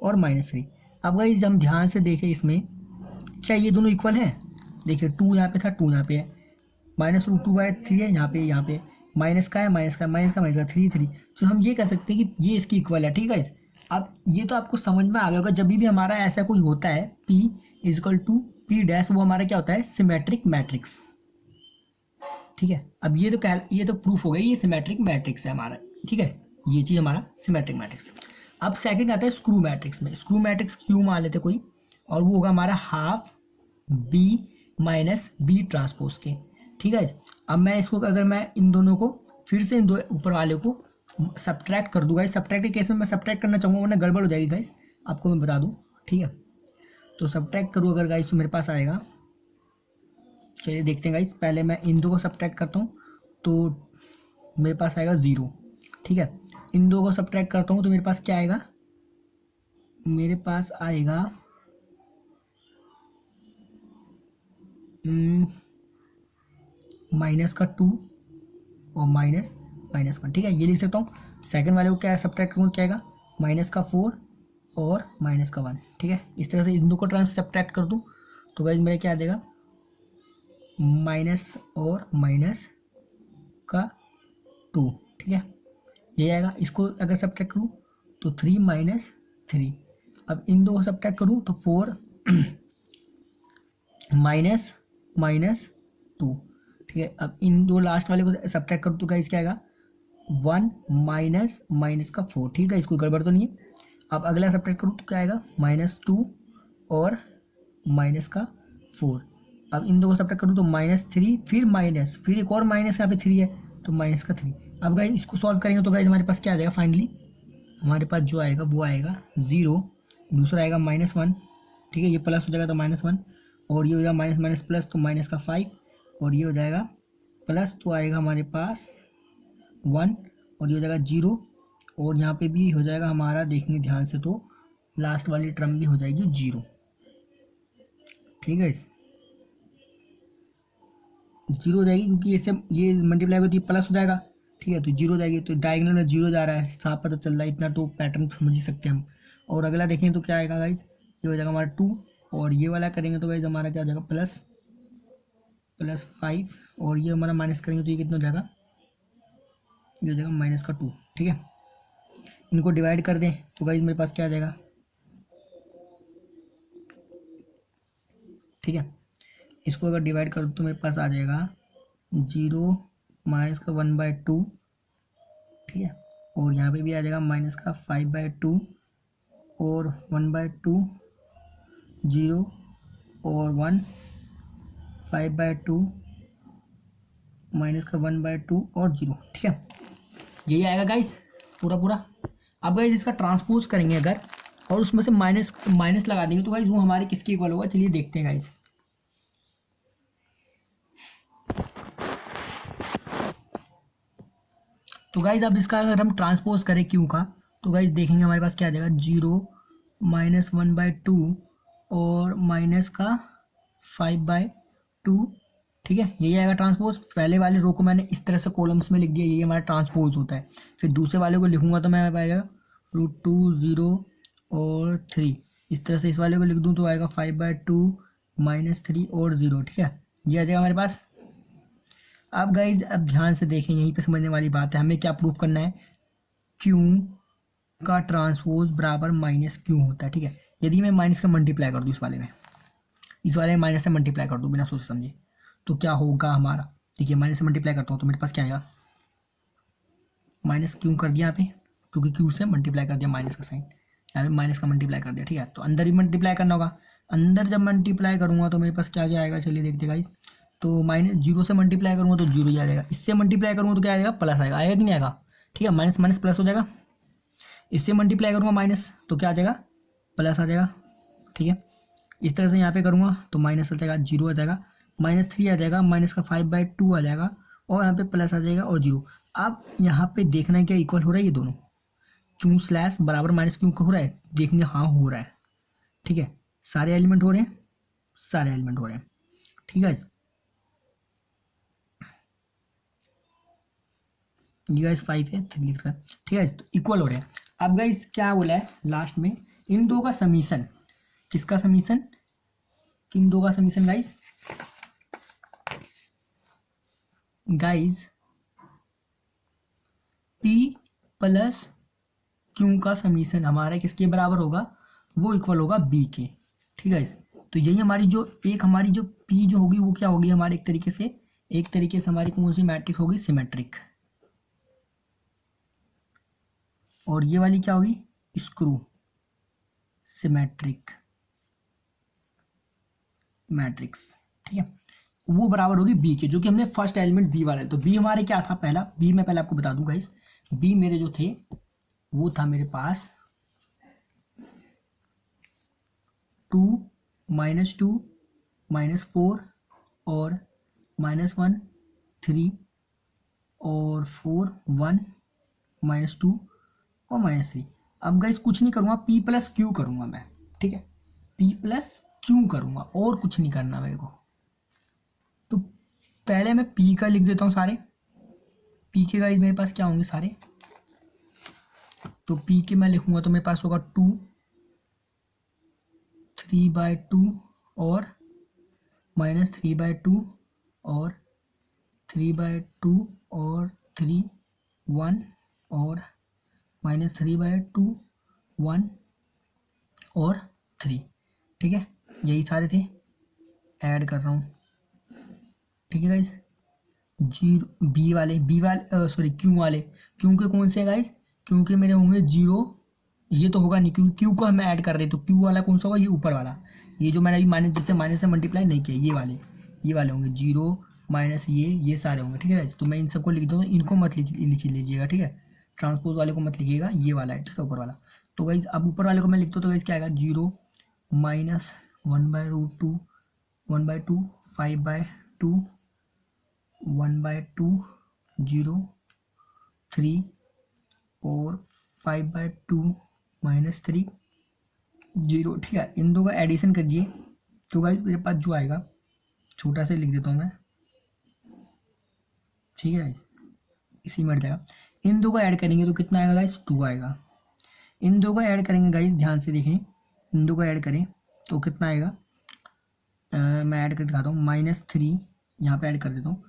और -3। अब गाइज हम ध्यान से देखें इसमें, क्या ये दोनों इक्वल हैं, देखिए 2 यहाँ पे था, 2 यहाँ पे है, -√2/3 है यहाँ पे माइनस का है, माइनस का 3 3, तो हम ये कह सकते हैं कि ये इसकी इक्वल है, ठीक है। अब ये तो आपको समझ में आ गया होगा, जब भी हमारा ऐसा कोई होता है P = P', वो हमारा क्या होता है, सिमेट्रिक मैट्रिक्स, ठीक है। अब ये तो प्रूफ हो गया, ये सिमेट्रिक मैट्रिक्स है हमारा, ठीक है, ये चीज़ हमारा सिमेट्रिक मैट्रिक्स। अब सेकंड आता है स्क्रू मैट्रिक्स में, स्क्रू मैट्रिक्स क्यू मान लेते कोई, और वो होगा हमारा हाफ B - B ट्रांसपोज के, ठीक है। अब मैं इसको अगर मैं इन दोनों को फिर से इन दो ऊपर वाले को सब्ट्रैक्ट कर दूंगा, सब्ट्रैक्ट के केस में मैं सब्ट्रैक्ट करना चाहूँगा वरना गड़बड़ हो जाएगी गाइस, आपको मैं बता दूँ, ठीक है। तो सब्ट्रैक्ट करूँ अगर गाइस तो मेरे पास आएगा, चलिए देखते हैं गाइस, पहले मैं इन दो को सब्ट्रैक्ट करता हूँ तो मेरे पास आएगा 0, ठीक है। इन दो को सब्ट्रैक्ट करता हूँ तो मेरे पास क्या आएगा, मेरे पास आएगा -2 और -1, ठीक है, ये लिख सकता हूँ। सेकंड वाले को क्या सब्ट्रैक्ट करूँ, क्या आएगा -4 और -1, ठीक है। इस तरह से इन दो को सब्ट्रैक्ट कर दूँ तो गाइस मेरा क्या आ जाएगा, माइनस और -2, ठीक है, ये आएगा। इसको अगर सब्ट्रैक्ट करूँ तो 3 - 3, अब इन दो को सब्ट्रैक्ट करूँ तो 4 -2, ठीक है। अब इन दो लास्ट वाले को सब्ट्रैक्ट करूँ तो गाइस क्या आएगा, 1 -4, ठीक है, इसको गड़बड़ तो नहीं है। अब अगला सब्ट्रैक्ट करूँ तो क्या आएगा, -2 और -4। अब इन दो को सब्ट्रैक्ट करूँ तो -3, फिर एक और माइनस, यहाँ पे 3 है तो -3। अब गाइस इसको सॉल्व करेंगे तो गाइस हमारे पास क्या आ जाएगा, फाइनली हमारे पास जो आएगा वो आएगा 0, दूसरा आएगा -1, ठीक है, ये प्लस हो जाएगा तो -1, और ये हो जाएगा माइनस माइनस प्लस तो -5, और ये हो जाएगा प्लस तो आएगा हमारे पास 1, और ये हो जाएगा 0, और यहाँ पे भी हो जाएगा हमारा, देखेंगे ध्यान से तो लास्ट वाली टर्म भी हो जाएगी 0। ठीक है, 0 हो जाएगी क्योंकि इससे ये मल्टीप्लाई होती है प्लस हो जाएगा। ठीक है, तो 0 हो जाएगी, तो डायगोनल में 0 जा रहा है, साफ पता चल रहा है, इतना तो पैटर्न समझ ही सकते हैं हम। और अगला देखें तो क्या आएगा गाइज, ये हो जाएगा हमारा 2, और ये वाला करेंगे तो गाइज हमारा क्या हो जाएगा +5, और ये हमारा माइनस करेंगे तो ये कितना हो जाएगा, ये हो जाएगा -2। ठीक है, इनको डिवाइड कर दें तो गाइज मेरे पास क्या आ जाएगा, ठीक है, इसको अगर डिवाइड कर दो तो मेरे पास आ जाएगा 0 -1/2। ठीक है, और यहाँ पे भी आ जाएगा -5/2 और 1/2, 0 और 1, 5/2 -1/2 और 0। ठीक है, यही आएगा गाइस पूरा पूरा। अब गाइस इसका ट्रांसपोज करेंगे अगर, और उसमें से माइनस माइनस लगा देंगे तो गाइस वो हमारे किसके इक्वल होगा, चलिए देखते हैं गाइस। तो गाइज अब इसका अगर हम ट्रांसपोज करें क्यू का, तो गाइज देखेंगे हमारे पास क्या आ जाएगा, 0 -1/2 और माइनस का 5/2। ठीक है, यही आएगा ट्रांसपोज। पहले वाले रो को मैंने इस तरह से कॉलम्स में लिख दिया, यही हमारा ट्रांसपोज होता है। फिर दूसरे वाले को लिखूंगा तो मैं आएगा √2, 0 और 3। इस तरह से इस वाले को लिख दूँ तो आएगा 5/2 -3 और 0। ठीक है, ये आ जाएगा हमारे पास। अब गाइज अब ध्यान से देखें, यहीं पे समझने वाली बात है, हमें क्या प्रूफ करना है, क्यू का ट्रांसपोज बराबर -क्यू होता है। ठीक है, यदि मैं माइनस का मल्टीप्लाई कर दूँ इस वाले में माइनस से मल्टीप्लाई कर दूँ बिना सोचे समझे, तो क्या होगा हमारा, देखिए माइनस से मल्टीप्लाई करता हूँ तो मेरे पास क्या आएगा, -क्यू कर दिया यहाँ पे, क्योंकि क्यू से मल्टीप्लाई कर दिया माइनस का साइन, यहाँ पे माइनस का मल्टीप्लाई कर दिया। ठीक है, तो अंदर भी मल्टीप्लाई करना होगा, अंदर जब मल्टीप्लाई करूँगा तो मेरे पास क्या क्या आएगा, चलिए देखते गाइस। तो -0 से मल्टीप्लाई करूँगा तो 0 ही आ जाएगा, इससे मल्टीप्लाई करूँगा तो क्या आएगा, प्लस आएगा, आएगा कि नहीं आएगा। ठीक है, माइनस माइनस प्लस हो जाएगा, इससे मल्टीप्लाई करूँगा माइनस तो क्या आ जाएगा, प्लस आ जाएगा। ठीक है, इस तरह से यहाँ पे करूँगा तो माइनस आ जाएगा, 0 आ जाएगा, -3 आ जाएगा, माइनस का 5/2 आ जाएगा, और यहाँ पे प्लस आ जाएगा और 0। अब यहाँ पे देखना है क्या इक्वल हो रहा है ये दोनों, क्यू स्लैश बराबर -क्यू हो रहा है, देखेंगे हाँ हो रहा है। ठीक है, सारे एलिमेंट हो रहे हैं, सारे एलिमेंट हो रहे हैं। ठीक है, ये गाइस 5 है, 3 लिख रहा है। ठीक है, तो इक्वल हो रहे हैं। अब गाइस क्या बोला है लास्ट में, इन दो का समीशन, किसका समीशन, किन दो का summation guys, guys P plus Q का समीशन हमारा किसके बराबर होगा, वो इक्वल होगा B के। ठीक है, तो यही हमारी जो हमारी जो P जो होगी वो क्या होगी हमारे एक तरीके से हमारी कौन सी मैट्रिक्स होगी, सिमेट्रिक। और ये वाली क्या होगी, स्क्रू सिमेट्रिक मैट्रिक्स। ठीक है, वो बराबर होगी बी के, जो कि हमने फर्स्ट एलिमेंट बी वाला है। तो बी हमारे क्या था, पहला बी मैं पहले आपको बता दूं गाइस, बी मेरे जो थे वो था मेरे पास 2 -2 -4 और -1 3 और 4 1 -2 और -3। अब गाइस कुछ नहीं करूँगा, P प्लस क्यू करूँगा मैं। ठीक है, P प्लस क्यू करूँगा और कुछ नहीं करना मेरे को। तो पहले मैं P का लिख देता हूँ सारे, P के गाइस मेरे पास क्या होंगे सारे, तो P के मैं लिखूँगा तो मेरे पास होगा 2 3/2 और -3/2 और 3/2 और 3 1 और -3/2 1 और 3। ठीक है, यही सारे थे, ऐड कर रहा हूँ। ठीक है गाइज, जीरो बी वाले सॉरी क्यू के कौन से हैं गाइज, क्यू के मेरे होंगे 0, ये तो होगा नहीं क्योंकि क्यू को हम ऐड कर रहे हैं, तो क्यू वाला कौन सा होगा, ये ऊपर वाला, ये जो मैंने अभी माइनस से मल्टीप्लाई नहीं किया, ये वाले होंगे 0 माइनस ये सारे होंगे। ठीक है गाइज, तो मैं इन सबको लिख दूँगा, इनको मत लिख लीजिएगा। ठीक है, ट्रांसपोज वाले को मत लिखिएगा, ये वाला है। ठीक है, ऊपर वाला। तो गाइज अब ऊपर वाले को मैं लिखता हूँ तो गाइज क्या आएगा, 0 -1/√2 1/2 5/2 1/2 0 3 और 5/2 -3 0, ठीक है। इन दो का एडिशन करिए तो गाइस मेरे पास जो आएगा, छोटा से लिख देता हूँ मैं, ठीक है गाइस, इसी में हट जाएगा। इन दो को ऐड करेंगे तो कितना आएगा गाइस, 2 आएगा। इन दो को ऐड करेंगे गाइस, ध्यान से देखें, इन दो को ऐड करें तो कितना आएगा, मैं ऐड कर दिखाता हूँ, -3 यहाँ पे ऐड कर देता हूँ,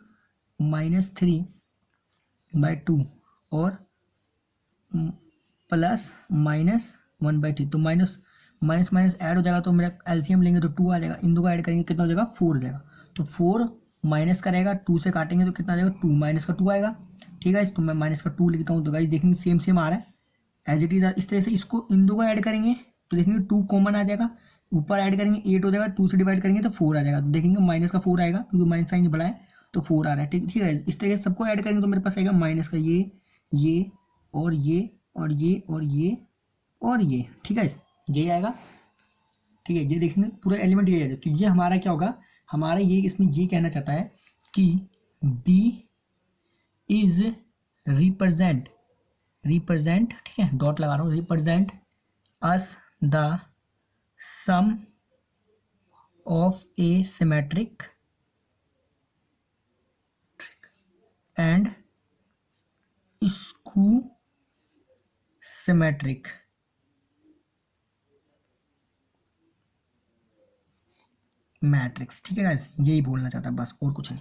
-3/2 और प्लस -1/3, तो माइनस माइनस माइनस ऐड हो जाएगा तो मेरा एलसीएम लेंगे तो 2 आ जाएगा। इन दो को ऐड करेंगे कितना हो जाएगा, 4 हो जाएगा। तो 4 माइनस का रहेगा, 2 से काटेंगे तो कितना आ जाएगा, 2 माइनस का 2 आएगा। ठीक है, तो मैं माइनस का 2 लिखता हूँ। तो गाइस देखेंगे सेम सेम आ रहा है एज इट इज। इस तरह से इसको इन दो को ऐड करेंगे तो देखेंगे 2 कॉमन आ जाएगा, ऊपर ऐड करेंगे 8 हो जाएगा, 2 से डिवाइड करेंगे तो 4 आ जाएगा। तो देखेंगे माइनस का 4 आएगा क्योंकि माइनस साइन बड़ा है तो 4 आ रहा है। ठीक ठीक है, इस तरह से सबको ऐड करेंगे तो मेरे पास आएगा माइनस का ये और ये और ये और ये और ये। ठीक है, यही आएगा। ठीक है, ये देखेंगे पूरा एलिमेंट यही आ जाएगा। तो ये हमारा क्या होगा, हमारा ये इसमें ये कहना चाहता है कि बी इज रिप्रेजेंट, ठीक है, डॉट लगा रहा हूँ, represent us the sum of a symmetric and skew symmetric matrix. ठीक है गाइस, यही बोलना चाहता है बस, और कुछ नहीं।